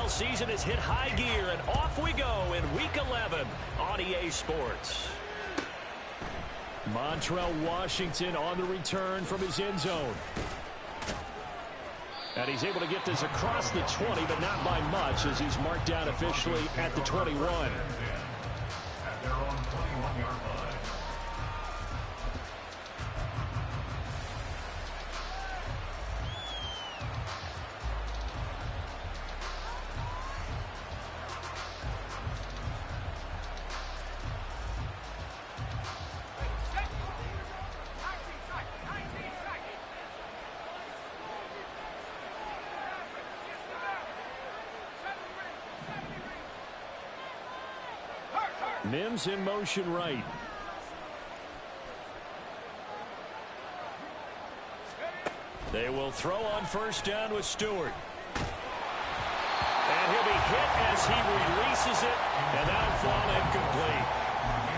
NFL season has hit high gear, and off we go in Week 11 on EA Sports. Montrell Washington on the return from his end zone. And he's able to get this across the 20, but not by much, as he's marked down officially at the 21. Mims in motion right. They will throw on first down with Stewart. And he'll be hit as he releases it, and that'll fall incomplete.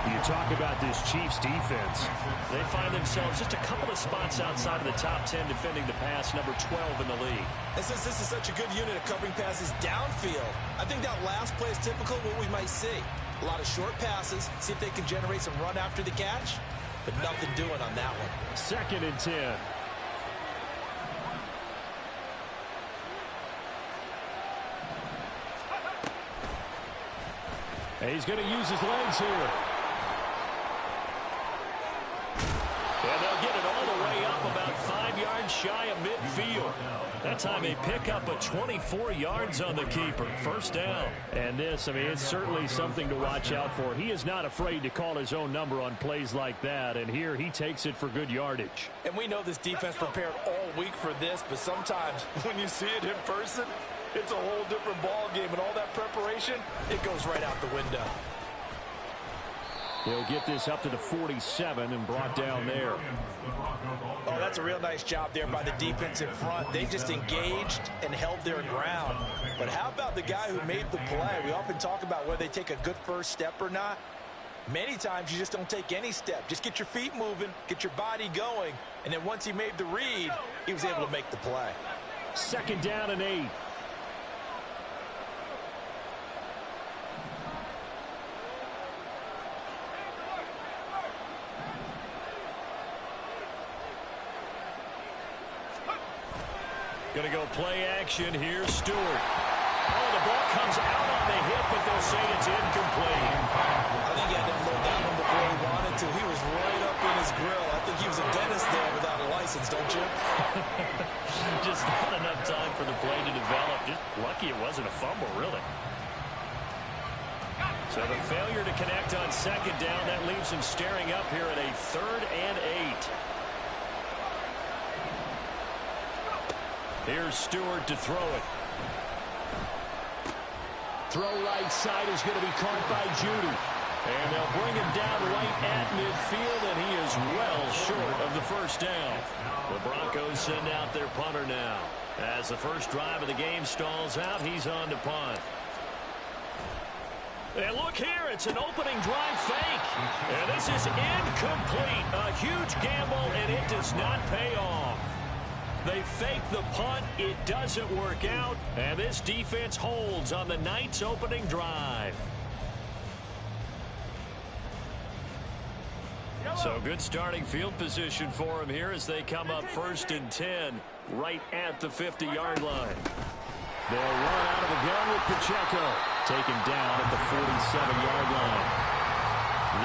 You talk about this Chiefs defense. They find themselves just a couple of spots outside of the top 10 defending the pass, number 12 in the league. And since this is such a good unit of covering passes downfield, I think that last play is typical of what we might see. A lot of short passes, see if they can generate some run after the catch, but nothing doing on that one. 2nd and 10. And he's going to use his legs here. And they'll get it all the way up about 5 yards shy of midfield. That time they pick up a 24 yards on the keeper. First down. And this, I mean, it's certainly something to watch out for. He is not afraid to call his own number on plays like that. And here he takes it for good yardage. And we know this defense prepared all week for this, but sometimes when you see it in person, it's a whole different ball game. And all that preparation, it goes right out the window. He'll get this up to the 47 and brought down there. Oh, that's a real nice job there by the defense in front. They just engaged and held their ground. But how about the guy who made the play? We often talk about whether they take a good first step or not. Many times you just don't take any step. Just get your feet moving, get your body going, and then once he made the read, he was able to make the play. 2nd down and 8. Going to go play action. Here's Stewart. Oh, the ball comes out on the hip, but they'll say it's incomplete. I think he had to load that one before he wanted to. He was right up in his grill. I think he was a dentist there without a license, don't you? Just not enough time for the play to develop. Just lucky it wasn't a fumble, really. So the failure to connect on 2nd down, that leaves him staring up here at a 3rd and 8. Here's Stewart to throw it. Throw right side is going to be caught by Judy. And they'll bring him down right at midfield, and he is well short of the first down. The Broncos send out their punter now. As the first drive of the game stalls out, he's on to punt. And look here, it's an opening drive fake. And this is incomplete. A huge gamble, and it does not pay off. They fake the punt. It doesn't work out. And this defense holds on the night's opening drive. So good starting field position for him here as they come up 1st and 10 right at the 50-yard line. They'll run out of the gun with Pacheco. Taken down at the 47-yard line.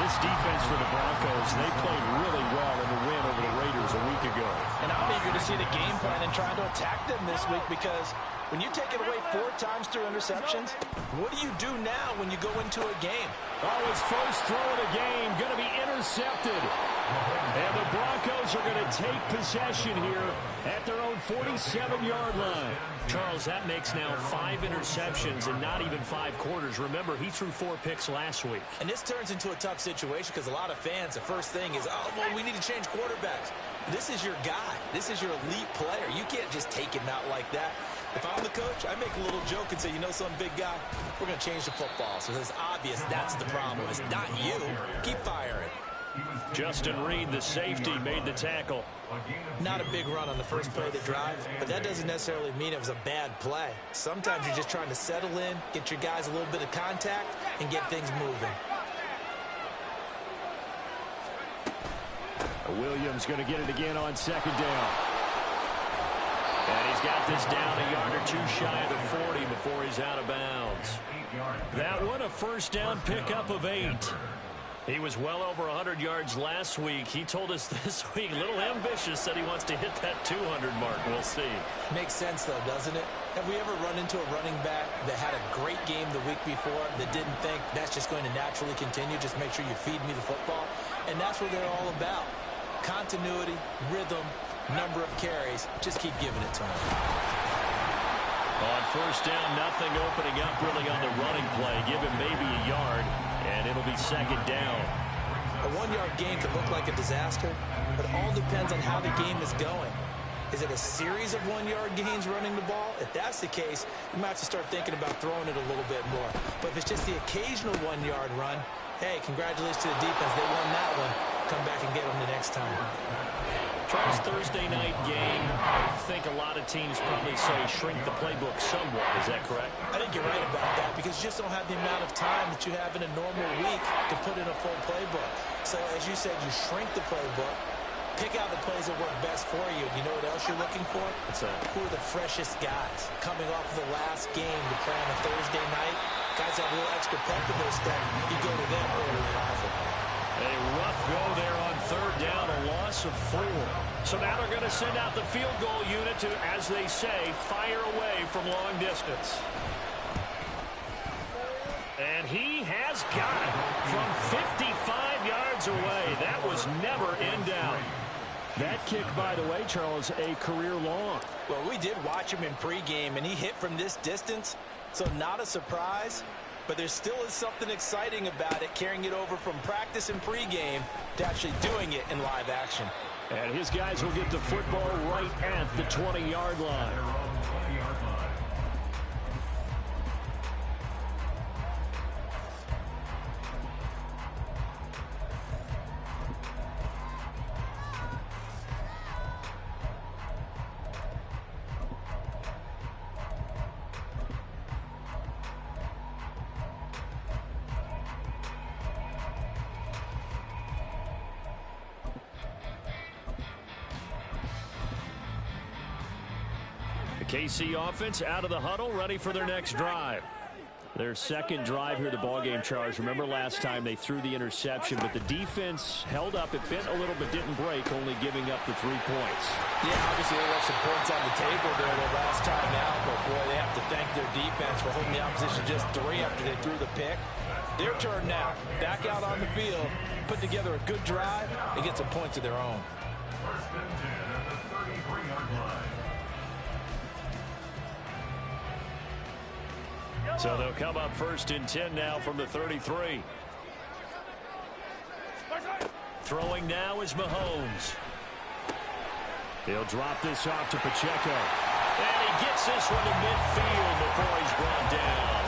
This defense for the Broncos, they played really well in the win over the Raiders a week ago. And I'm eager to see the game plan and trying to attack them this week, because when you take it away 4 times through interceptions, what do you do now when you go into a game? Oh, his first throw of the game going to be intercepted. And the Broncos are going to take possession here at their own 47-yard line. Charles, that makes now 5 interceptions in not even 5 quarters. Remember, he threw 4 picks last week. And this turns into a tough situation because a lot of fans, the first thing is, oh, well, we need to change quarterbacks. This is your guy. This is your elite player. You can't just take him out like that. If I'm the coach, I make a little joke and say, you know something, big guy, we're going to change the football. So it's obvious that's the problem. It's not you. Keep firing. Justin Reed, the safety, made the tackle. Not a big run on the first play of the drive, but that doesn't necessarily mean it was a bad play. Sometimes you're just trying to settle in, get your guys a little bit of contact, and get things moving. Williams going to get it again on second down. And he's got this down a yard or two shy of the 40 before he's out of bounds. That one a first down pickup of 8. He was well over 100 yards last week. He told us this week, a little ambitious, said he wants to hit that 200 mark. We'll see. Makes sense, though, doesn't it? Have we ever run into a running back that had a great game the week before that didn't think that's just going to naturally continue? Just make sure you feed me the football. And that's what they're all about. Continuity, rhythm, number of carries. Just keep giving it to him. On first down, nothing opening up really on the running play. Give him maybe a yard, and it'll be second down. A one-yard gain could look like a disaster, but all depends on how the game is going. Is it a series of one-yard gains running the ball? If that's the case, you might have to start thinking about throwing it a little bit more. But if it's just the occasional one-yard run, hey, congratulations to the defense. They won that one. Come back and get them the next time. Charles, Thursday night game, I think a lot of teams probably say shrink the playbook somewhat. Is that correct? I think you're right about that because you just don't have the amount of time that you have in a normal week to put in a full playbook. So, as you said, you shrink the playbook, pick out the plays that work best for you. You know what else you're looking for? What's that? Who are the freshest guys coming off of the last game to play on a Thursday night? Guys have a little extra pep in their step. You go to them early and often. A rough go there on third down, a loss of 4. So now they're going to send out the field goal unit to, as they say, fire away from long distance. And he has got it from 55 yards away. That was never in doubt. That kick, by the way, Charles, a career long. Well, we did watch him in pregame, and he hit from this distance, so not a surprise. But there still is something exciting about it, carrying it over from practice and pregame to actually doing it in live action. And his guys will get the football right at the 20-yard line. KC offense out of the huddle, ready for their next drive. Their second drive here, the ballgame, Charles. Remember last time they threw the interception, but the defense held up. It bent a little but didn't break, only giving up the 3 points. Yeah, obviously they left some points on the table there the last time out, but boy, they have to thank their defense for holding the opposition just 3 after they threw the pick. Their turn now. Back out on the field, put together a good drive, and get some points of their own. So they'll come up first and 10 now from the 33. Throwing now is Mahomes. He'll drop this off to Pacheco. And he gets this one to midfield before he's brought down.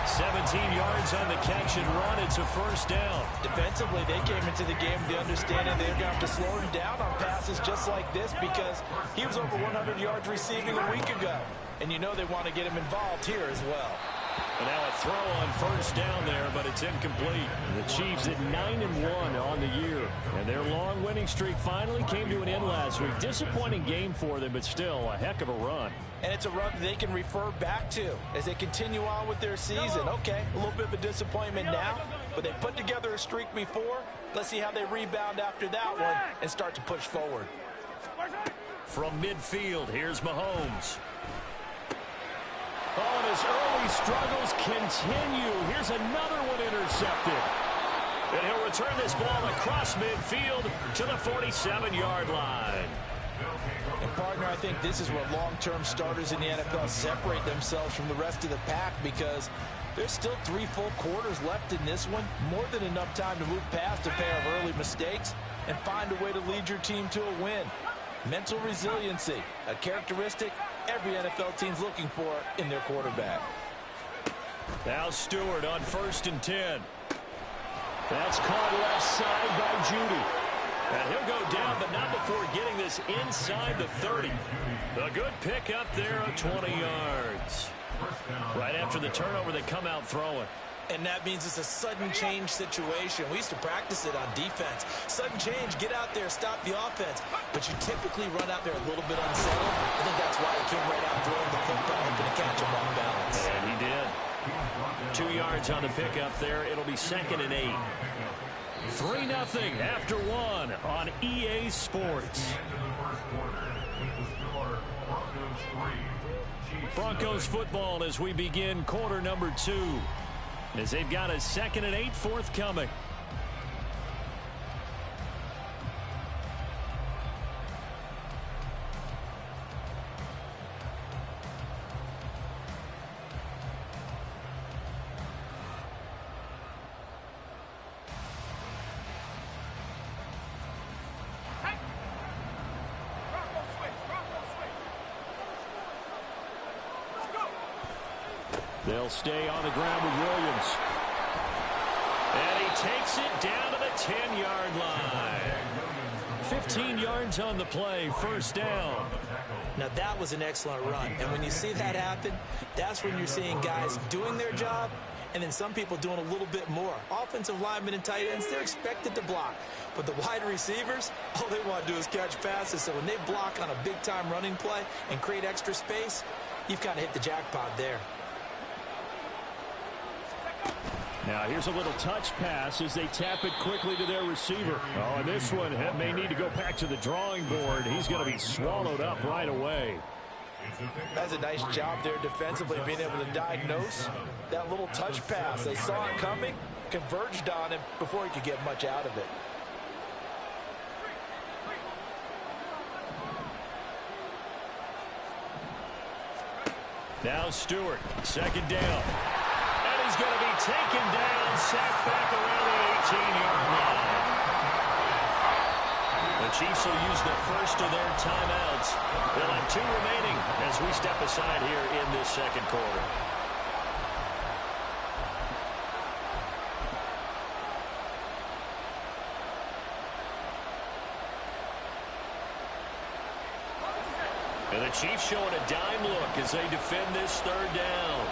17 yards on the catch and run. It's a first down. Defensively, they came into the game with the understanding they're going to have to slow him down on passes just like this because he was over 100 yards receiving a week ago. And you know they want to get him involved here as well. And now a throw on first down there, but it's incomplete. The Chiefs at 9-1 on the year. And their long winning streak finally came to an end last week. Disappointing game for them, but still a heck of a run. And it's a run they can refer back to as they continue on with their season. Okay, a little bit of a disappointment now, but they put together a streak before. Let's see how they rebound after that one and start to push forward. From midfield, here's Mahomes. Oh, and his early struggles continue. Here's another one intercepted. And he'll return this ball across midfield to the 47-yard line. And, partner, I think this is where long-term starters in the NFL separate themselves from the rest of the pack because there's still 3 full quarters left in this one. More than enough time to move past a pair of early mistakes and find a way to lead your team to a win. Mental resiliency, a characteristic every NFL team's looking for in their quarterback. Now Stewart on first and 10. That's caught left side by Judy. And he'll go down, but not before getting this inside the 30. A good pickup there of 20 yards. Right after the turnover, they come out throwing. And that means it's a sudden change situation. We used to practice it on defense. Sudden change, get out there, stop the offense. But you typically run out there a little bit unsettled. I think that's why he came right out throwing the football, hoping to catch him off balance. And he did. 2 yards on the pickup there. It'll be 2nd and 8. 3-0 after 1 on EA Sports. Broncos football as we begin quarter number 2. As they've got a 2nd and 8 forthcoming. They'll stay on the ground with Williams. And he takes it down to the 10-yard line. 15 yards on the play, 1st down. Now that was an excellent run. And when you see that happen, that's when you're seeing guys doing their job and then some people doing a little bit more. Offensive linemen and tight ends, they're expected to block. But the wide receivers, all they want to do is catch passes. So when they block on a big-time running play and create extra space, you've kind of hit the jackpot there. Now here's a little touch pass as they tap it quickly to their receiver. Oh, and this one may need to go back to the drawing board. He's going to be swallowed up right away. That's a nice job there defensively, being able to diagnose that little touch pass. They saw it coming, converged on him before he could get much out of it. Now Stewart, 2nd down. He's going to be taken down, sacked back around the 18-yard line. The Chiefs will use the first of their timeouts. They'll have 2 remaining as we step aside here in this 2nd quarter. And the Chiefs showing a dime look as they defend this 3rd down.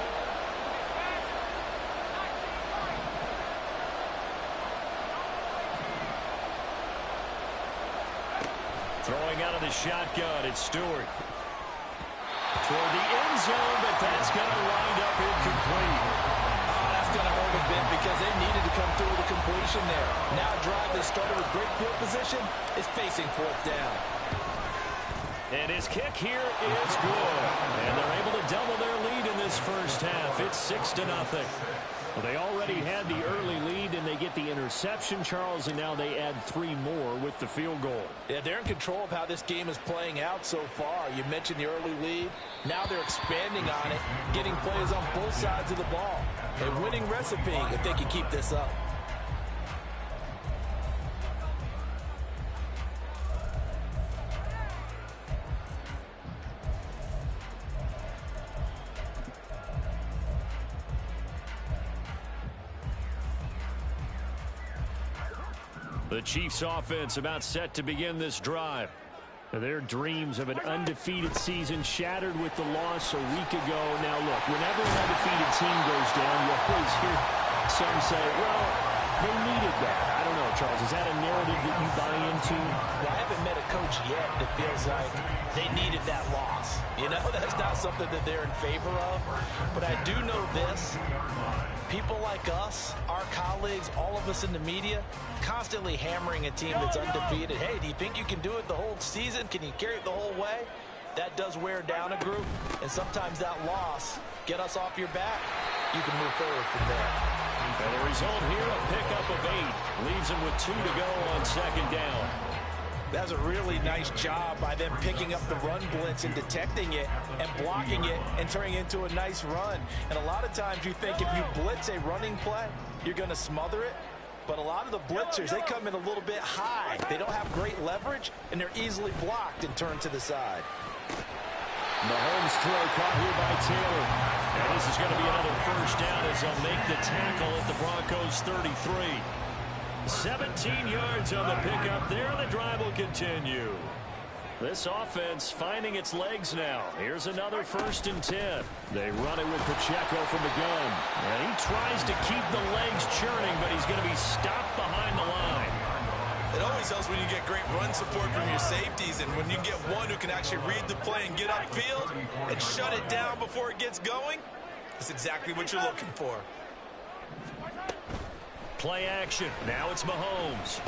Throwing out of the shotgun, it's Stewart. Toward the end zone, but that's going to wind up incomplete. Oh, that's going to hurt a bit because they needed to come through with a completion there. Now a drive that started with great field position is facing 4th down. And his kick here is good. And they're able to double their lead in this 1st half. It's 6-0. Well, they already had the early lead, and they get the interception, Charles, and now they add 3 more with the field goal. Yeah, they're in control of how this game is playing out so far. You mentioned the early lead. Now they're expanding on it, getting plays on both sides of the ball. A winning recipe if they can keep this up. The Chiefs offense about set to begin this drive. Their dreams of an undefeated season shattered with the loss a week ago. Now look, whenever an undefeated team goes down, you always hear some say, well, they needed that. I don't know, Charles, is that a narrative that you buy into? Well, I haven't met a coach yet that feels like they needed that loss. You know, that's not something that they're in favor of. But I do know this. People like us, our colleagues, all of us in the media, constantly hammering a team that's undefeated. Hey, do you think you can do it the whole season? Can you carry it the whole way? That does wear down a group, and sometimes that loss, get us off your back, you can move forward from there. And the result here, a pickup of 8. Leaves them with 2 to go on 2nd down. That's a really nice job by them picking up the run blitz and detecting it and blocking it and turning it into a nice run. And a lot of times you think if you blitz a running play, you're going to smother it. But a lot of the blitzers, they come in a little bit high. They don't have great leverage, and they're easily blocked and turned to the side. Mahomes throw caught here by Taylor. And this is going to be another 1st down as they'll make the tackle at the Broncos 33. 17 yards on the pickup there, and the drive will continue. This offense finding its legs now. Here's another 1st and 10. They run it with Pacheco from the gun. And he tries to keep the legs churning, but he's going to be stopped behind the line. It always helps when you get great run support from your safeties, and when you get one who can actually read the play and get upfield and shut it down before it gets going, that's exactly what you're looking for. Play action. Now it's Mahomes.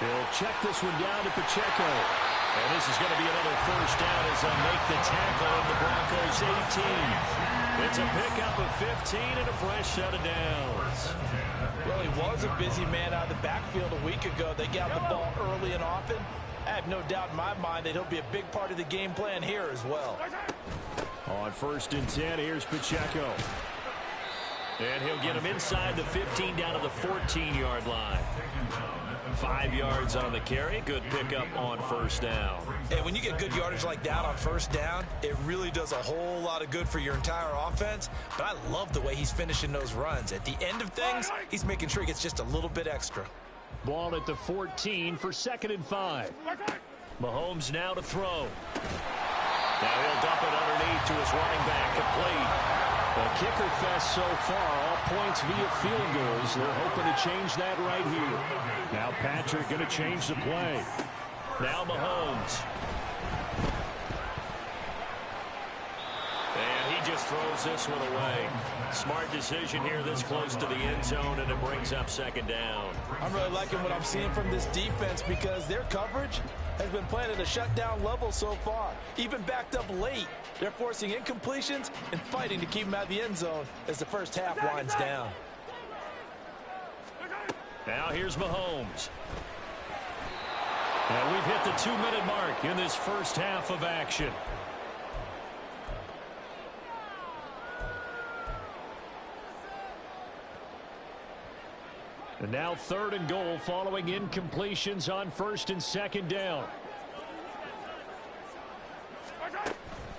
He'll check this one down to Pacheco. And this is going to be another 1st down as they make the tackle at the Broncos 18. It's a pickup of 15 and a fresh set of downs. Well, he was a busy man out of the backfield a week ago. They got the ball early and often. I have no doubt in my mind that he'll be a big part of the game plan here as well. On 1st and 10, here's Pacheco. And he'll get him inside the 15 down to the 14-yard line. 5 yards on the carry. Good pickup on 1st down. And when you get good yardage like that on 1st down, it really does a whole lot of good for your entire offense. But I love the way he's finishing those runs. At the end of things, he's making sure he gets just a little bit extra. Ball at the 14 for 2nd and 5. Mahomes now to throw. Now he'll dump it underneath to his running back, complete. The kicker fest so far, all points via field goals. They're hoping to change that right here. Now Patrick going to change the play. Now Mahomes. And he just throws this one away. Smart decision here this close to the end zone, and it brings up 2nd down. I'm really liking what I'm seeing from this defense because their coverage has been playing at a shutdown level so far. Even backed up late, they're forcing incompletions and fighting to keep them out of the end zone as the first half winds down. Now here's Mahomes. And we've hit the 2-minute mark in this first half of action. And now 3rd and goal following incompletions on 1st and 2nd down.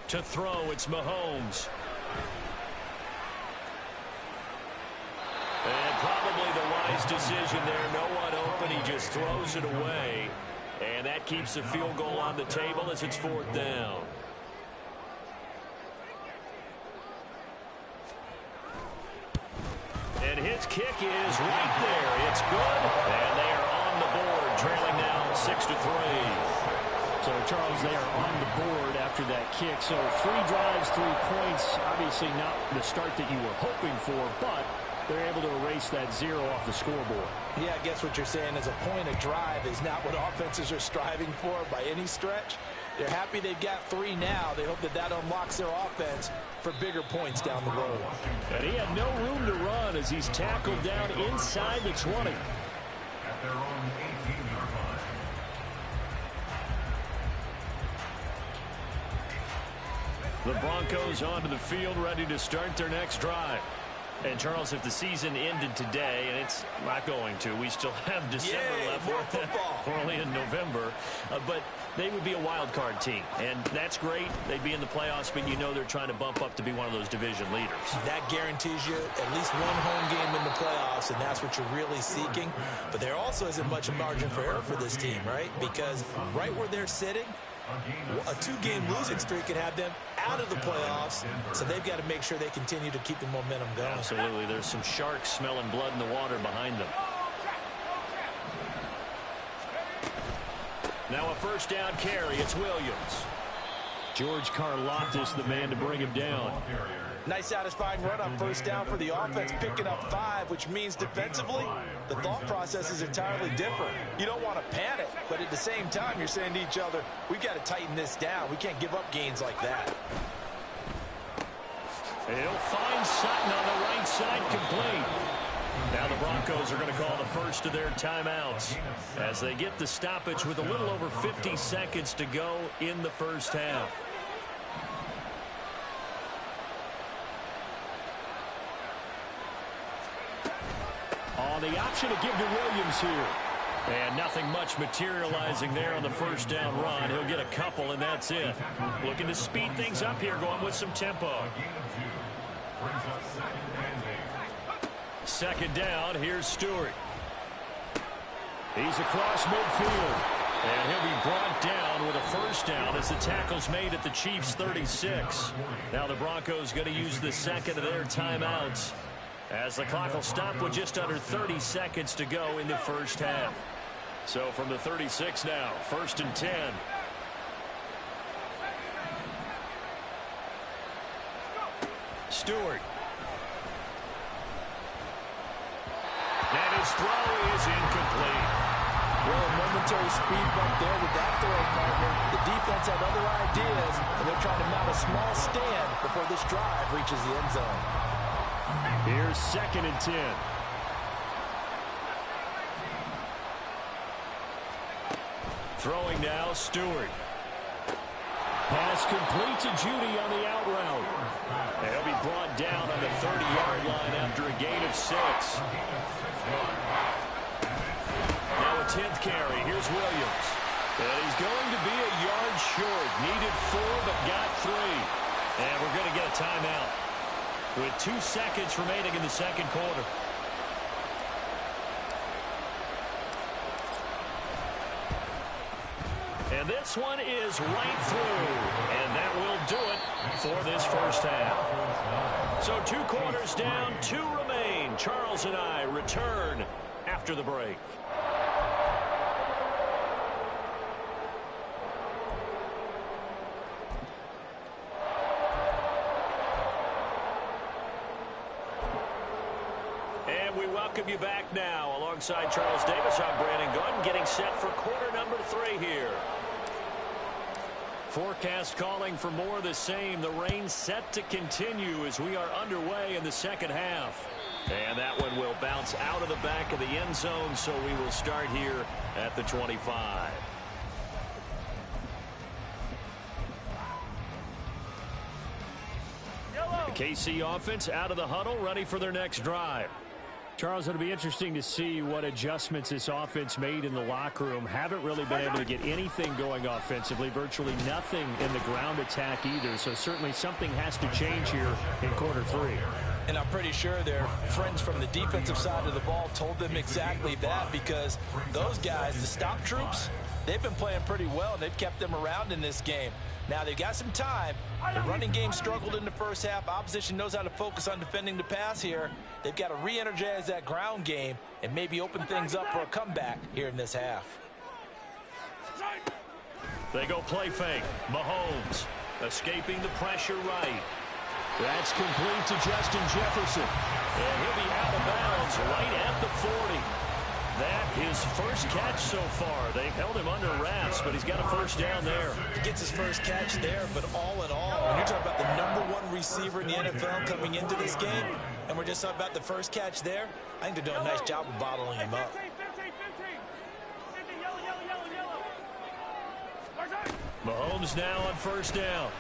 To throw, it's Mahomes. And probably the wise decision there. No one open. He just throws it away. And that keeps the field goal on the table as it's 4th down. And his kick is right there. It's good. And they are on the board, trailing now 6-3. So, Charles, they are on the board after that kick. So 3 drives, 3 points. Obviously not the start that you were hoping for, but they're able to erase that 0 off the scoreboard. Yeah, I guess what you're saying is a point of drive is not what offenses are striving for by any stretch. They're happy they've got 3 now. They hope that that unlocks their offense for bigger points down the road. And he had no room to run as he's tackled down inside the 20. The Broncos onto the field, ready to start their next drive. And, Charles, if the season ended today, and it's not going to, we still have December left. More football. We're only in November. But they would be a wild card team, and that's great. They'd be in the playoffs, but you know they're trying to bump up to be one of those division leaders. That guarantees you at least one home game in the playoffs, and that's what you're really seeking. But there also isn't much margin for error for this team, right? Because right where they're sitting, a 2-game losing streak could have them out of the playoffs, so they've got to make sure they continue to keep the momentum going. Absolutely. There's some sharks smelling blood in the water behind them. Now a 1st down carry. It's Williams. George Karlaftis, the man to bring him down. Nice satisfying run on 1st down for the offense, picking up 5, which means defensively, the thought process is entirely different. You don't want to panic, but at the same time, you're saying to each other, we've got to tighten this down. We can't give up gains like that. He'll find Sutton on the right side, complete. Now the Broncos are going to call the first of their timeouts as they get the stoppage with a little over 50 seconds to go in the first half. On the option to give to Williams here. And nothing much materializing there on the 1st down run. He'll get a couple, and that's it. Looking to speed things up here, going with some tempo. 2nd down, here's Stewart. He's across midfield. And he'll be brought down with a first down as the tackle's made at the Chiefs' 36. Now the Broncos going to use the second of their timeouts as the clock will stop with just under 30 seconds to go in the first half. So from the 36 now, 1st and 10. Stewart. And his throw is incomplete. Well, a momentary speed bump there with that throw partner. The defense had other ideas, and they're trying to mount a small stand before this drive reaches the end zone. Here's 2nd and 10. Throwing now, Stewart. Pass complete to Judy on the out route. And he'll be brought down on the 30-yard line after a gain of 6. Now a 10th carry. Here's Williams. And he's going to be a yard short. Needed 4, but got 3. And we're going to get a timeout with 2 seconds remaining in the second quarter. And this one is right through. And that will do it for this first half. So 2 quarters down, 2 remain. Charles and I return after the break. And we welcome you back now. Alongside Charles Davis, I'm Brandon Gaudin, getting set for quarter number 3 here. Forecast calling for more of the same. The rain set to continue as we are underway in the second half. And that one will bounce out of the back of the end zone, so we will start here at the 25. The KC offense out of the huddle, ready for their next drive. Charles, it'll be interesting to see what adjustments this offense made in the locker room. Haven't really been able to get anything going offensively, virtually nothing in the ground attack either. So certainly something has to change here in quarter 3. And I'm pretty sure their friends from the defensive side of the ball told them exactly that, because those guys, the stop troops, they've been playing pretty well. They've kept them around in this game. Now they've got some time. The running game struggled in the first half. Opposition knows how to focus on defending the pass here. They've got to re-energize that ground game and maybe open things up for a comeback here in this half. They go play fake. Mahomes escaping the pressure right. That's complete to Justin Jefferson. And he'll be out of bounds right at the 40. That his first catch so far. They've held him under wraps, but he's got a first down there. He gets his first catch there, but all in all, when you're talking about the #1 receiver in the NFL coming into this game, and we're just talking about the first catch there, I think they're doing a nice job of bottling him up. Mahomes now on first down.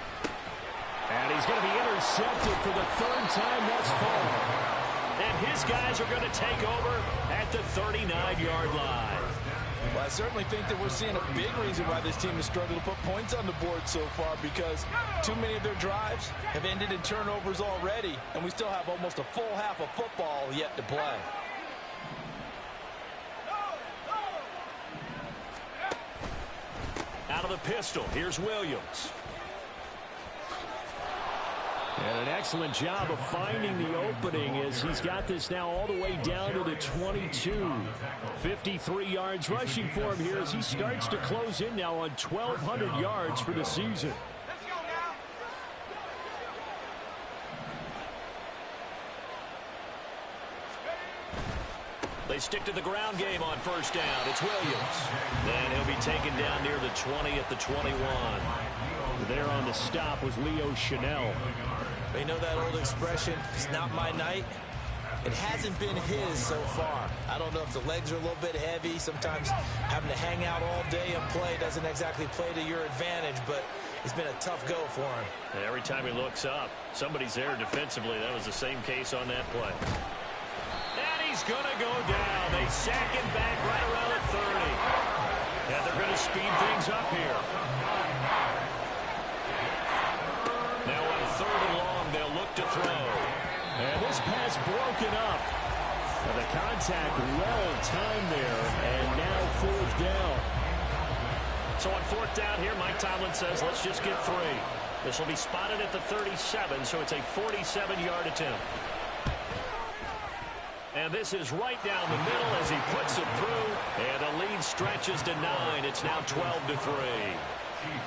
And he's going to be intercepted for the 3rd time thus far. And his guys are going to take over at the 39-yard line. Well, I certainly think that we're seeing a big reason why this team has struggled to put points on the board so far, because too many of their drives have ended in turnovers already, and we still have almost a full half of football yet to play. Out of the pistol, here's Williams. And an excellent job of finding the opening as he's got this now all the way down to the 22. 53 yards rushing for him here as he starts to close in now on 1,200 yards for the season. They stick to the ground game on first down. It's Williams. And he'll be taken down near the 20 at the 21. There on the stop was Leo Chanel. You know that old expression, it's not my night? It hasn't been his so far. I don't know if the legs are a little bit heavy. Sometimes having to hang out all day and play doesn't exactly play to your advantage, but it's been a tough go for him. And every time he looks up, somebody's there defensively. That was the same case on that play. And he's going to go down. They sack him back right around the 30. And they're going to speed things up here. Now on 3rd and long, they'll look to throw. And this pass broken up. And the contact well timed there, and now fourth down. So on fourth down here, Mike Tomlin says, let's just get 3. This will be spotted at the 37, so it's a 47-yard attempt. And this is right down the middle as he puts it through, and the lead stretches to 9. It's now 12-3.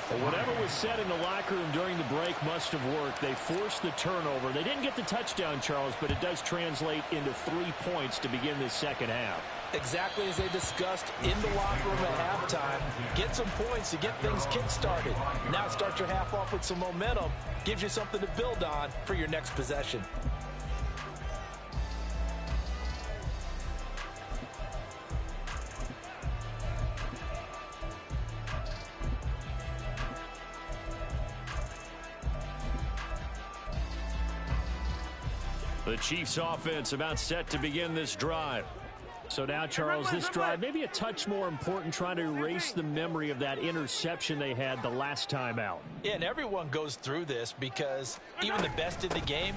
Well, whatever was said in the locker room during the break must have worked. They forced the turnover. They didn't get the touchdown, Charles, but it does translate into 3 points to begin this second half. Exactly as they discussed in the locker room at halftime. Get some points to get things kick-started. Now start your half off with some momentum. Gives you something to build on for your next possession. The Chiefs offense about set to begin this drive. So now, Charles, this drive maybe a touch more important, trying to erase the memory of that interception they had the last time out. Yeah, and everyone goes through this because even the best in the game,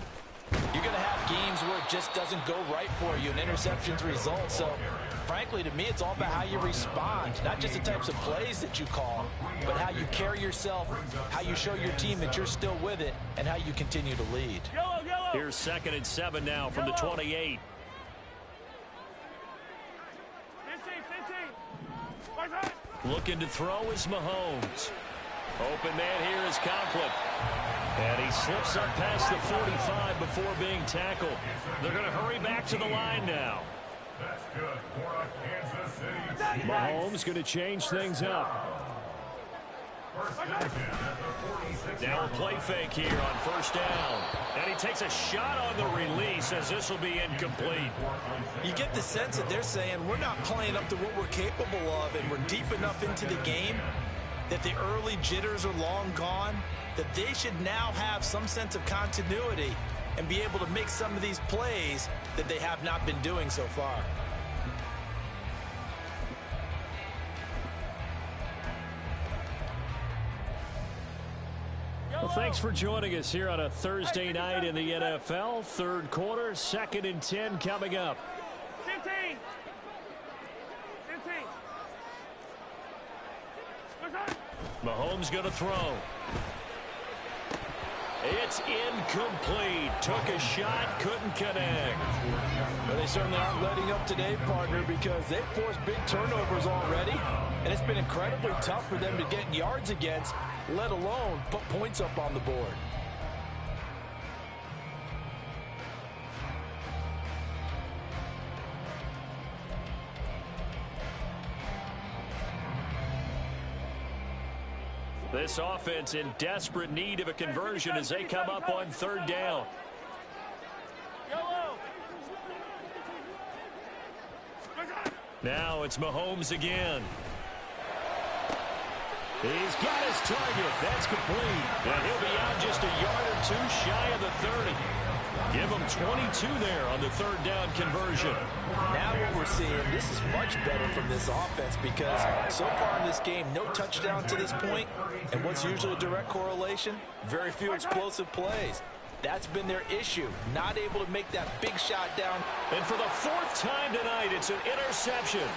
you're going to have games where it just doesn't go right for you and interceptions result. So, frankly, to me, it's all about how you respond, not just the types of plays that you call, but how you carry yourself, how you show your team that you're still with it, and how you continue to lead. Here's 2nd and 7 now from the 28. Looking to throw is Mahomes. Open man here is Conklin. And he slips up past the 45 before being tackled. They're going to hurry back to the line now. Mahomes going to change things up. Now a play fake here on first down. And he takes a shot on the release as this will be incomplete. You get the sense that they're saying we're not playing up to what we're capable of, and we're deep enough into the game that the early jitters are long gone, that they should now have some sense of continuity and be able to make some of these plays that they have not been doing so far. Well, thanks for joining us here on a Thursday night in the NFL. Third quarter, 2nd and 10 coming up. 15. Mahomes going to throw. It's incomplete. Took a shot, couldn't connect. Well, they certainly aren't letting up today, partner, because they've forced big turnovers already, and it's been incredibly tough for them to get yards against, let alone put points up on the board. This offense in desperate need of a conversion as they come up on third down. Now it's Mahomes again. He's got his target. That's complete. And he'll be out just a yard or two shy of the 30. Give him 22 there on the third down conversion. Now what we're seeing, this is much better from this offense because so far in this game, no touchdown to this point. And what's usually a direct correlation? Very few explosive plays. That's been their issue, not able to make that big shot down. And for the 4th time tonight, it's an interception.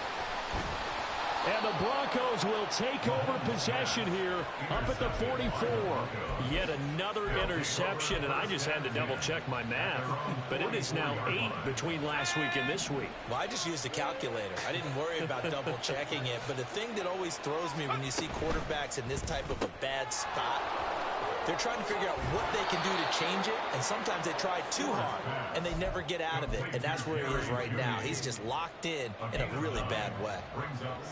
And the Broncos will take over possession here up at the 44. Yet another interception, and I just had to double-check my math. But it is now 8 between last week and this week. Well, I just used a calculator. I didn't worry about double-checking it. But the thing that always throws me when you see quarterbacks in this type of a bad spot, they're trying to figure out what they can do to change it, and sometimes they try too hard, and they never get out of it, and that's where he is right now. He's just locked in a really bad way.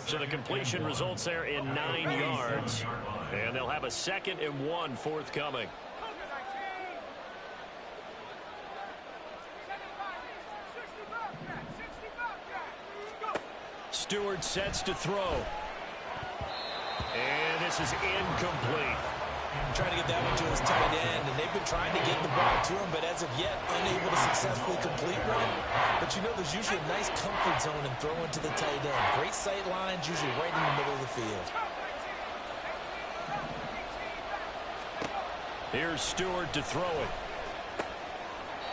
So the completion results there in 9 yards, and they'll have a 2nd and 1 forthcoming. Stewart sets to throw, and this is incomplete. Trying to get that one to his tight end, and they've been trying to get the ball to him, but as of yet, unable to successfully complete one. But you know, there's usually a nice comfort zone in throwing to the tight end. Great sight lines, usually right in the middle of the field. Here's Stewart to throw it.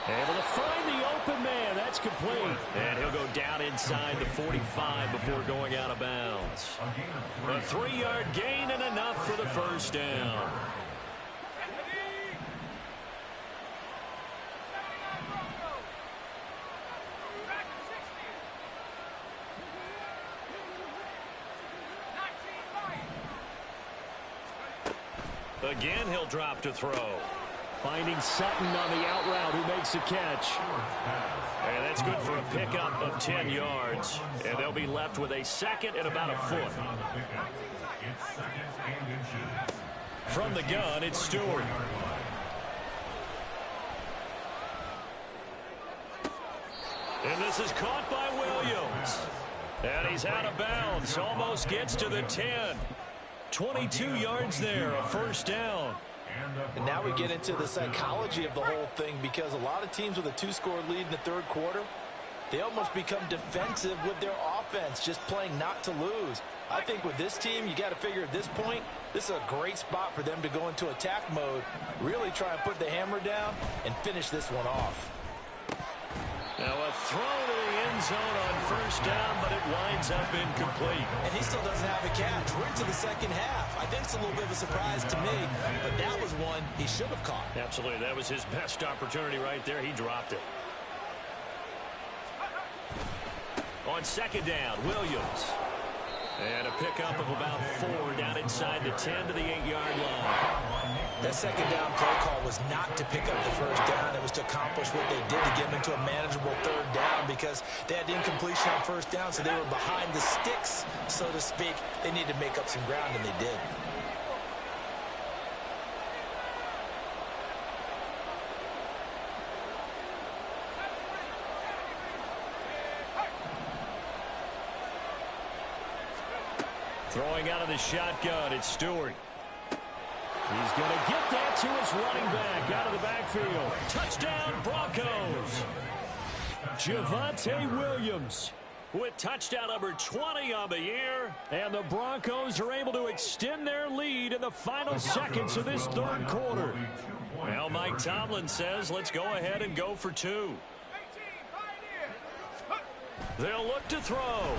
Able to find the open man. That's complete. And he'll go down inside the 45 before going out of bounds. A 3-yard gain and enough for the first down. Again, he'll drop to throw. Finding Sutton on the out route, who makes the catch. And that's good for a pickup of 10 yards. And they'll be left with a second and about a foot. From the gun, it's Stewart. And this is caught by Williams. And he's out of bounds. Almost gets to the 10. 22 yards there, a first down. And now we get into the psychology of the whole thing, because a lot of teams with a 2-score lead in the third quarter, they almost become defensive with their offense, just playing not to lose. I think with this team, you got to figure at this point, this is a great spot for them to go into attack mode, really try and put the hammer down and finish this one off. Now a throw to the end zone on first down, but it winds up incomplete. And he still doesn't have a catch. We're into the second half. I think it's a little bit of a surprise to me, but that was one he should have caught. Absolutely. That was his best opportunity right there. He dropped it. On second down, Williams. And a pickup of about 4 down inside the 10 to the 8-yard line. That second down play call was not to pick up the first down. It was to accomplish what they did to get them into a manageable third down, because they had incompletion on first down, so they were behind the sticks, so to speak. They needed to make up some ground, and they did. Throwing out of the shotgun, it's Stewart. He's going to get that to his running back out of the backfield. Touchdown, Broncos. Javonte Williams with touchdown number 20 on the year. And the Broncos are able to extend their lead in the final seconds of this third quarter. Well, Mike Tomlin says, let's go ahead and go for 2. They'll look to throw.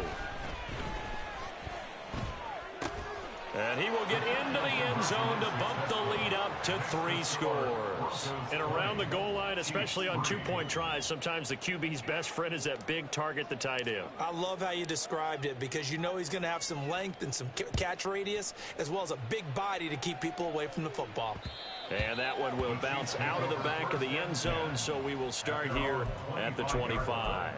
And he will get into the end zone to bump the lead up to 3 scores. And around the goal line, especially on 2-point tries, sometimes the QB's best friend is that big target, the tight end. I love how you described it, because you know he's going to have some length and some catch radius, as well as a big body to keep people away from the football. And that one will bounce out of the back of the end zone, so we will start here at the 25.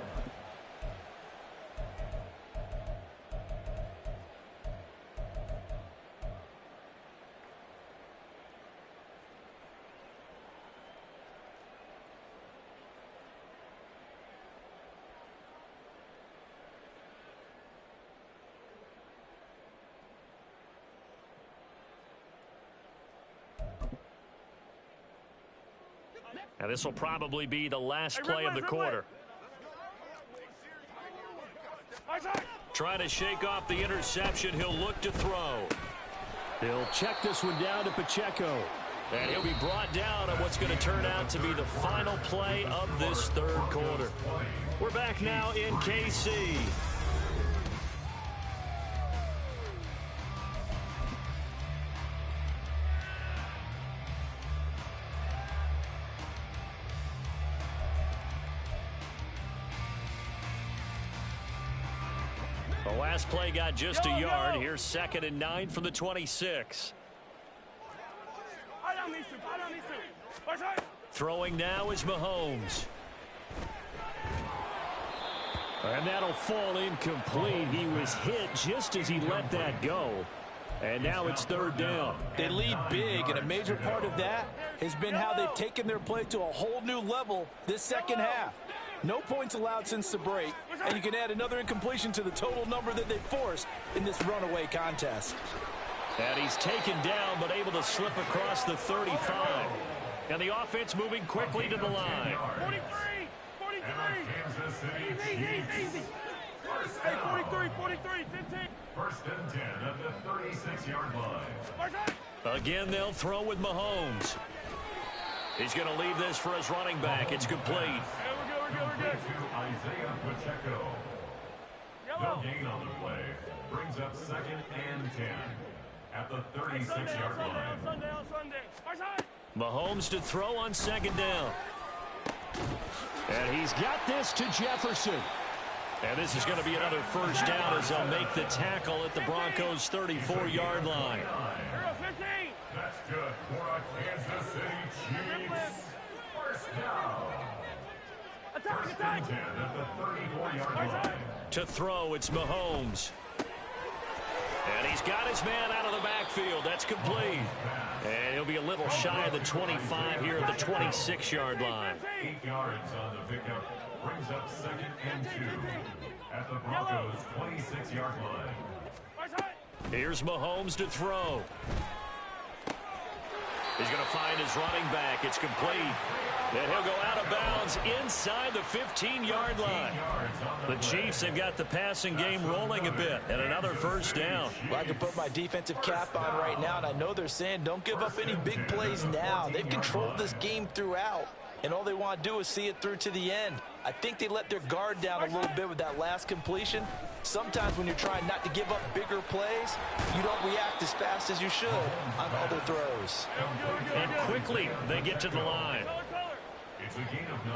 Now, this will probably be the last play of the quarter. Trying to shake off the interception. He'll look to throw. He'll check this one down to Pacheco. And he'll be brought down on what's going to turn out to be the final play of this third quarter. We're back now in KC. The last play got just a yard. Here's 2nd and 9 from the 26. Throwing now is Mahomes. And that'll fall incomplete. He was hit just as he let that go. And now it's 3rd down. They lead big, and a major part of that has been how they've taken their play to a whole new level this second half. No points allowed since the break, and you can add another incompletion to the total number that they forced in this runaway contest. And he's taken down, but able to slip across the 35. And the offense moving quickly to the line. 43, 43. Easy. Hey, 43, 15. 1st and 10 at the 36-yard line. Again, they'll throw with Mahomes. He's going to leave this for his running back. It's complete. Hey, we're good. Isaiah Pacheco. Yellow. The gain on the play brings up 2nd and 10 at the 36-yard line. On Sunday. First side. Mahomes to throw on 2nd down. And he's got this to Jefferson. And this is going to be another first down as they'll make the tackle at the Broncos' 34-yard line. 15. That's good for a Kansas City Chiefs. First down. Attack. 1st and 10 at the 34-yard line. To throw, it's Mahomes. And he's got his man out of the backfield. That's complete. And he'll be a little shy of the 25 here at the 26-yard line. 8 yards on the pickup brings up 2nd and 2 at the Broncos' 26-yard line. First side. Here's Mahomes to throw. He's going to find his running back. It's complete. And he'll go out of bounds inside the 15-yard line. The Chiefs have got the passing game rolling a bit, and another first down. Well, I can put my defensive cap on right now, and I know they're saying don't give up any big plays now. They've controlled this game throughout, and all they want to do is see it through to the end. I think they let their guard down a little bit with that last completion. Sometimes when you're trying not to give up bigger plays, you don't react as fast as you should on other throws. And quickly they get to the line. It's a gain of 9.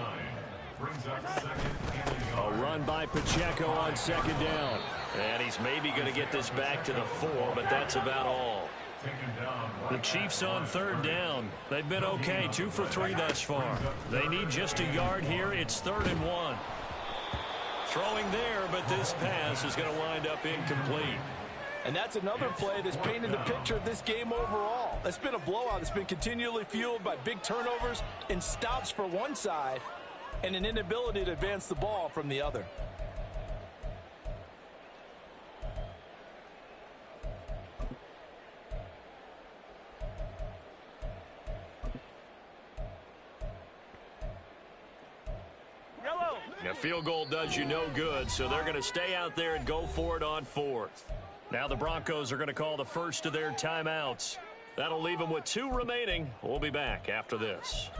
Brings up 2nd and a A yard. run by Pacheco on 2nd down. And he's maybe going to get this back to the 4, but that's about all. Taken down. The Chiefs on 3rd down. They've been okay, 2 for 3 thus far. They need just a yard here. It's 3rd and 1. Throwing there, but this pass is going to wind up incomplete. And that's another play that's painted the picture of this game overall. It's been a blowout. It's been continually fueled by big turnovers and stops for one side and an inability to advance the ball from the other. Yellow. A field goal does you no good, so they're going to stay out there and go for it on 4th. Now the Broncos are going to call the first of their timeouts. That'll leave them with 2 remaining. We'll be back after this.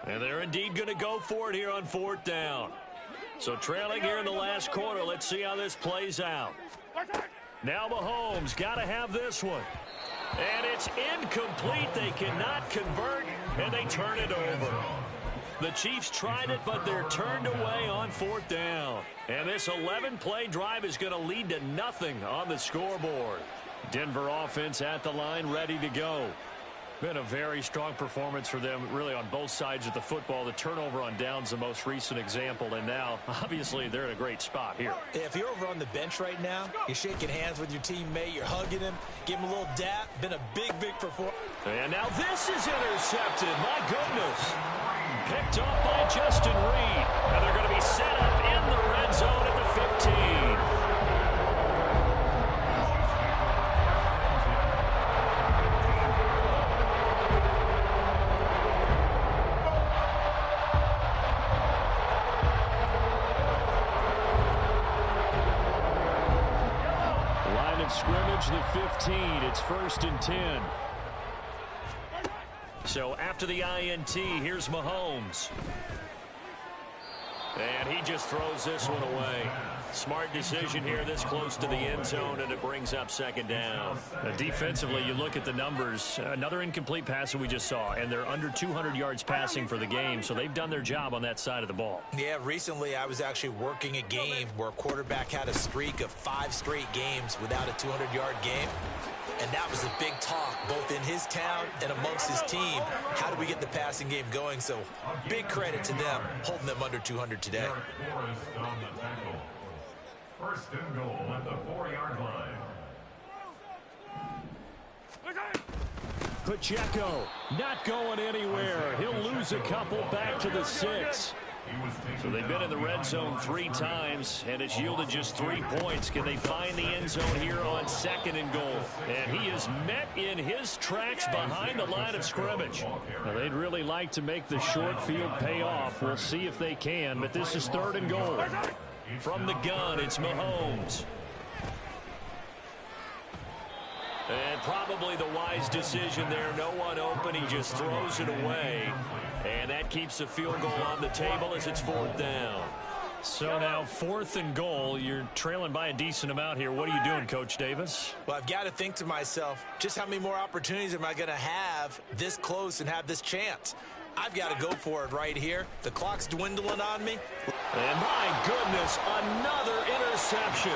And they're indeed going to go for it here on 4th down. So trailing here in the last quarter, let's see how this plays out. Now Mahomes got to have this one. And it's incomplete. They cannot convert, and they turn it over. The Chiefs tried it, but they're turned away on 4th down. And this 11-play drive is going to lead to nothing on the scoreboard. Denver offense at the line, ready to go. Been a very strong performance for them, really, on both sides of the football. The turnover on downs, the most recent example, and now, obviously, they're in a great spot here. If you're over on the bench right now, you're shaking hands with your teammate, you're hugging him, give him a little dap. Been a big performance. And now this is intercepted. My goodness. Picked off by Justin Reed. And they're going to be set up in the red zone at the 15. Line of scrimmage, the 15. It's 1st and 10. So after the INT, here's Mahomes. And he just throws this one away. Smart decision here this close to the end zone, and it brings up 2nd down. Defensively, you look at the numbers. Another incomplete pass that we just saw, and they're under 200 yards passing for the game, so they've done their job on that side of the ball. Yeah, recently I was actually working a game where a quarterback had a streak of 5 straight games without a 200-yard game. And that was a big talk, both in his town and amongst his team. How do we get the passing game going? So big credit to them, holding them under 200 today. Forrest on the tackle. 1st and goal at the 4-yard line. Pacheco not going anywhere. He'll lose a couple back to the 6. So they've been in the red zone 3 times, and it's yielded just 3 points. Can they find the end zone here on 2nd and goal? And he is met in his tracks behind the line of scrimmage. Now, they'd really like to make the short field pay off. We'll see if they can, but this is 3rd and goal. From the gun, it's Mahomes. And probably the wise decision there. No one open. He just throws it away. And that keeps the field goal on the table as it's 4th down. So now 4th and goal. You're trailing by a decent amount here. What are you doing, Coach Davis? Well, I've got to think to myself, just how many more opportunities am I going to have this close and have this chance? I've got to go for it right here. The clock's dwindling on me. And my goodness, another interception.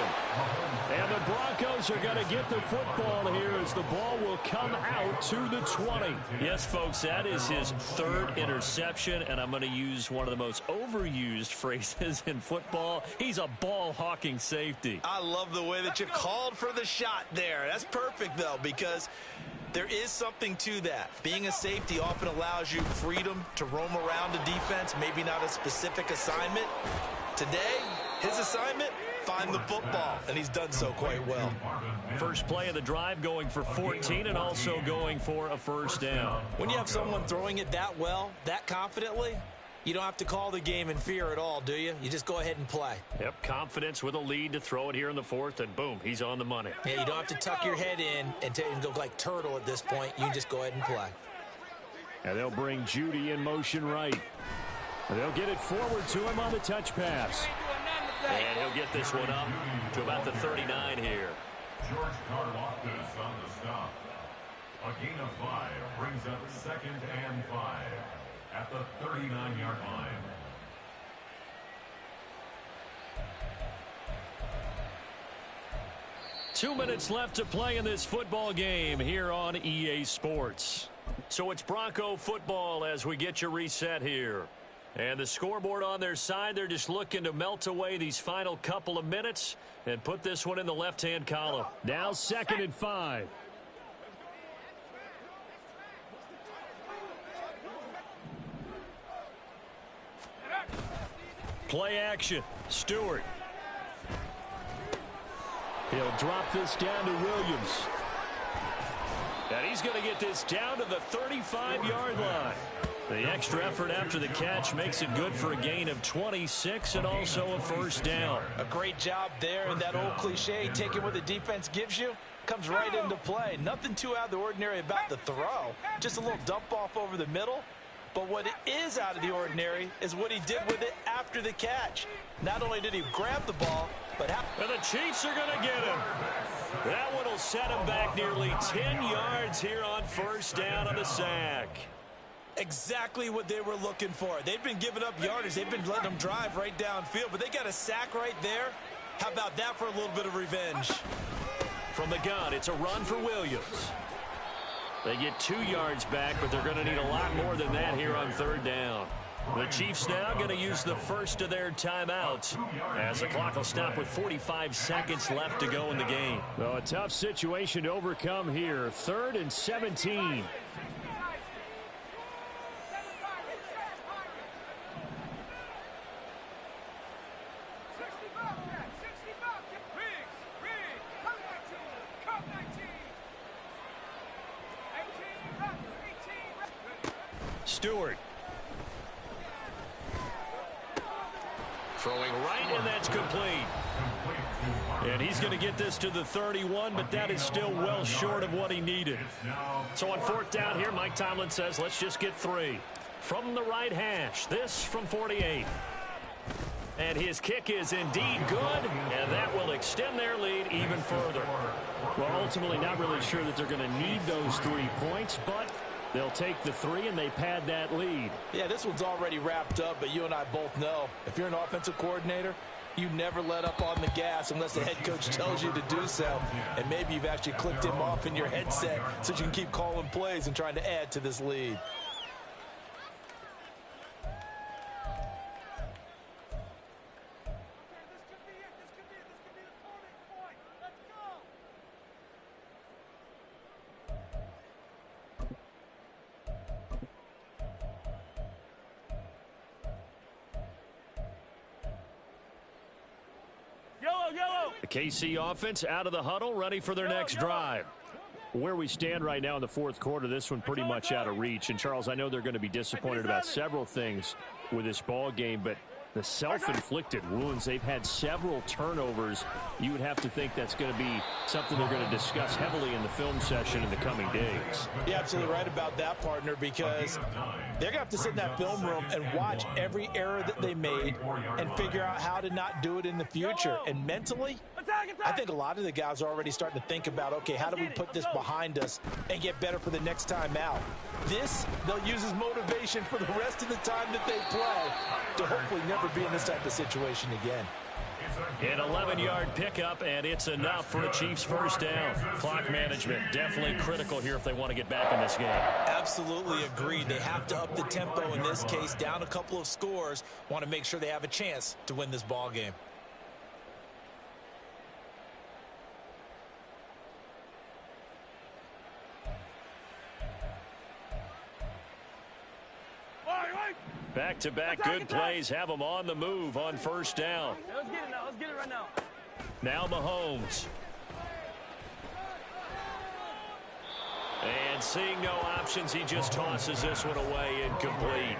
And the Broncos are going to get the football here as the ball will come out to the 20. Yes, folks, that is his 3rd interception, and I'm going to use one of the most overused phrases in football. He's a ball-hawking safety. I love the way that you called for the shot there. That's perfect, though, because there is something to that. Being a safety often allows you freedom to roam around the defense, maybe not a specific assignment. Today, his assignment, find the football, and he's done so quite well. First play of the drive going for 14 and also going for a 1st down. When you have someone throwing it that well, that confidently, you don't have to call the game in fear at all, do you? You just go ahead and play. Yep, confidence with a lead to throw it here in the 4th, and boom, he's on the money. Yeah, you don't have to tuck your head in and go like turtle at this point. You just go ahead and play. And they'll bring Judy in motion right. And they'll get it forward to him on the touch pass. And he'll get this one up to about the 39 here. George Karlaftis on the stop. A gain of 5 brings up 2nd and 5 at the 39-yard line. Two minutes left to play in this football game here on EA Sports. So it's Bronco football as we get your reset here. And the scoreboard on their side, they're just looking to melt away these final couple of minutes and put this one in the left-hand column. Now 2nd and 5. Play action. Stewart. He'll drop this down to Williams. And he's going to get this down to the 35-yard line. The extra effort after the catch makes it good for a gain of 26 and also a 1st down. A great job there, and that old cliche, taking what the defense gives you, comes right into play. Nothing too out of the ordinary about the throw. Just a little dump off over the middle. But what is out of the ordinary is what he did with it after the catch. Not only did he grab the ball, but and the Chiefs are going to get him. That one will set him back nearly 10 yards here on 1st down on the sack. Exactly what they were looking for. They've been giving up yardage. They've been letting them drive right downfield, but they got a sack right there. How about that for a little bit of revenge? From the gun, it's a run for Williams. They get 2 yards back, but they're going to need a lot more than that here on 3rd down. The Chiefs now going to use the first of their timeouts as the clock will stop with 45 seconds left to go in the game. Well, a tough situation to overcome here. 3rd and 17. Stewart. Throwing right, and that's complete. And he's going to get this to the 31, but that is still well short of what he needed. So on 4th down here, Mike Tomlin says, let's just get 3. From the right hash, this from 48. And his kick is indeed good, and that will extend their lead even further. Well, ultimately, not really sure that they're going to need those 3 points, but they'll take the 3, and they pad that lead. Yeah, this one's already wrapped up, but you and I both know if you're an offensive coordinator, you never let up on the gas unless the head coach tells you to do so. And maybe you've actually clicked him off in your headset so you can keep calling plays and trying to add to this lead. The KC offense out of the huddle, ready for their next drive. Where we stand right now in the 4th quarter, this one pretty much out of reach. And, Charles, I know they're going to be disappointed about several things with this ball game, but The self-inflicted wounds. They've had several turnovers. You would have to think that's going to be something they're going to discuss heavily in the film session in the coming days. You're absolutely right about that, partner, because they're going to have to sit in that film room and watch every error that they made and figure out how to not do it in the future. And mentally, I think a lot of the guys are already starting to think about, okay, how do we put this behind us and get better for the next time out? This, they'll use as motivation for the rest of the time that they play to hopefully never be in this type of situation again. An 11-yard pickup, and it's enough for a Chiefs first down. Clock management definitely critical here if they want to get back in this game. Absolutely agreed. They have to up the tempo in this case, down a couple of scores. Want to make sure they have a chance to win this ball game. Back-to-back good plays have them on the move on first down. Let's get it now. Let's get it right now. Now Mahomes. And seeing no options, he just tosses this one away, incomplete.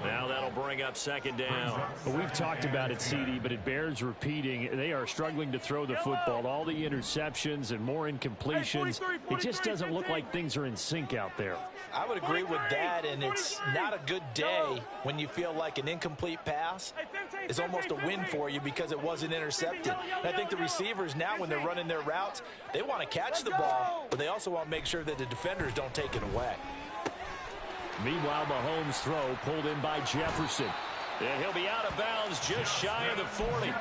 Now that'll bring up second down. Well, we've talked about it, CD, but it bears repeating. They are struggling to throw the football. All the interceptions and more incompletions. It just doesn't look like things are in sync out there. I would agree with that, and it's not a good day when you feel like an incomplete pass is almost a win for you because it wasn't intercepted. And I think the receivers now, when they're running their routes, they want to catch the ball, but they also want to make sure that the defenders don't take it away. Meanwhile, Mahomes' throw pulled in by Jefferson. And he'll be out of bounds just shy of the 40.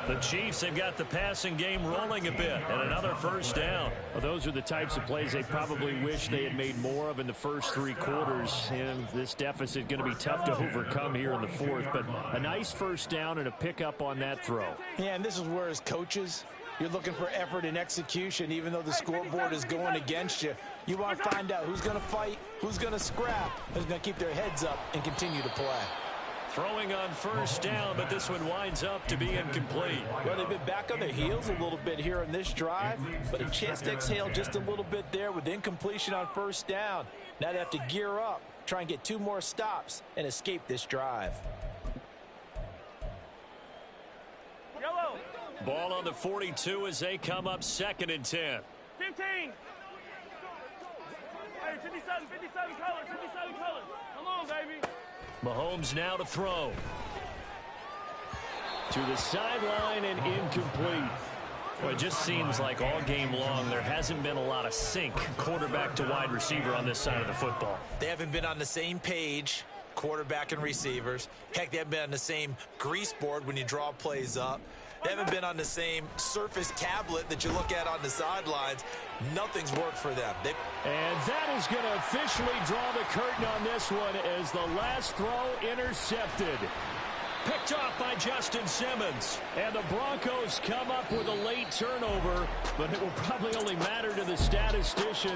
The Chiefs have got the passing game rolling a bit, and another first down. Well, those are the types of plays they probably wish they had made more of in the first three quarters. And this deficit going to be tough to overcome here in the fourth. But a nice first down and a pickup on that throw. Yeah, and this is where, as coaches, you're looking for effort and execution, even though the scoreboard is going against you. You want to find out who's going to fight, who's going to scrap, who's going to keep their heads up and continue to play. Throwing on first down, but this one winds up to be incomplete. Well, they've been back on their heels a little bit here on this drive, but a chance to exhale just a little bit there with incompletion on first down. Now they have to gear up, try and get 2 more stops and escape this drive. Yellow. Ball on the 42 as they come up 2nd and 10. 15. Hey, 57 colors, 57 colors. Come on, baby. Mahomes now to throw. To the sideline and incomplete. Well, it just seems like all game long there hasn't been a lot of sync quarterback to wide receiver on this side of the football. They haven't been on the same page, quarterback and receivers. Heck, they haven't been on the same grease board when you draw plays up. They haven't been on the same Surface tablet that you look at on the sidelines. Nothing's worked for them. And that is going to officially draw the curtain on this one as the last throw intercepted. Picked off by Justin Simmons. And the Broncos come up with a late turnover, but it will probably only matter to the statisticians.